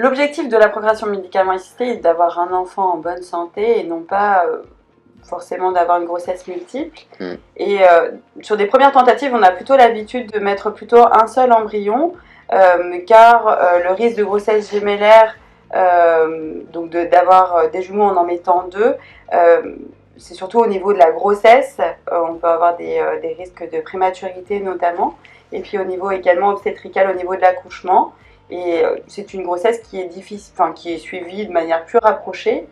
L'objectif de la procréation médicalement assistée est d'avoir un enfant en bonne santé et non pas forcément d'avoir une grossesse multiple. Et sur des premières tentatives, on a plutôt l'habitude de mettre plutôt un seul embryon, car le risque de grossesse gémellaire, donc d'avoir des jumeaux en mettant deux, c'est surtout au niveau de la grossesse. On peut avoir des risques de prématurité notamment, et puis au niveau également obstétrical, au niveau de l'accouchement. Et c'est une grossesse qui est difficile, enfin, qui est suivie de manière plus rapprochée.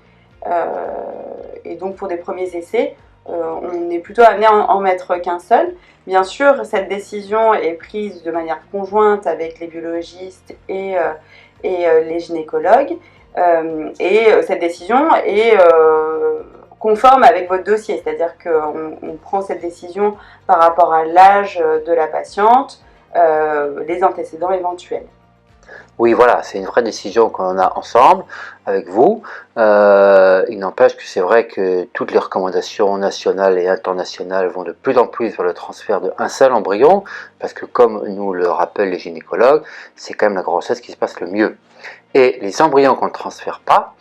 Et donc pour des premiers essais, on est plutôt amené à en mettre qu'un seul. Bien sûr, cette décision est prise de manière conjointe avec les biologistes et les gynécologues. Et cette décision est conforme avec votre dossier, c'est-à-dire qu'on prend cette décision par rapport à l'âge de la patiente, les antécédents éventuels. Oui, voilà, c'est une vraie décision qu'on a ensemble, avec vous. Il n'empêche que c'est vrai que toutes les recommandations nationales et internationales vont de plus en plus vers le transfert d'un seul embryon, parce que comme nous le rappellent les gynécologues, c'est quand même la grossesse qui se passe le mieux. Et les embryons qu'on ne transfère pas,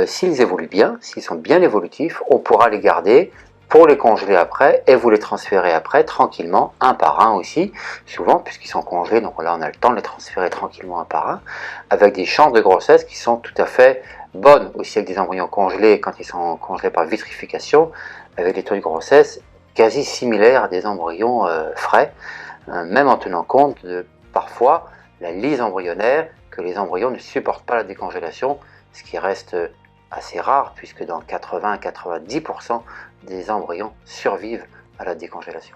s'ils évoluent bien, s'ils sont bien évolutifs, on pourra les garder pour les congeler après et vous les transférer après tranquillement, un par un aussi, souvent puisqu'ils sont congelés, donc là on a le temps de les transférer tranquillement un par un, avec des chances de grossesse qui sont tout à fait bonnes aussi avec des embryons congelés quand ils sont congelés par vitrification, avec des taux de grossesse quasi similaires à des embryons frais, même en tenant compte de parfois la lyse embryonnaire, que les embryons ne supportent pas la décongélation, ce qui reste assez rare puisque dans 80-90% des embryons survivent à la décongélation.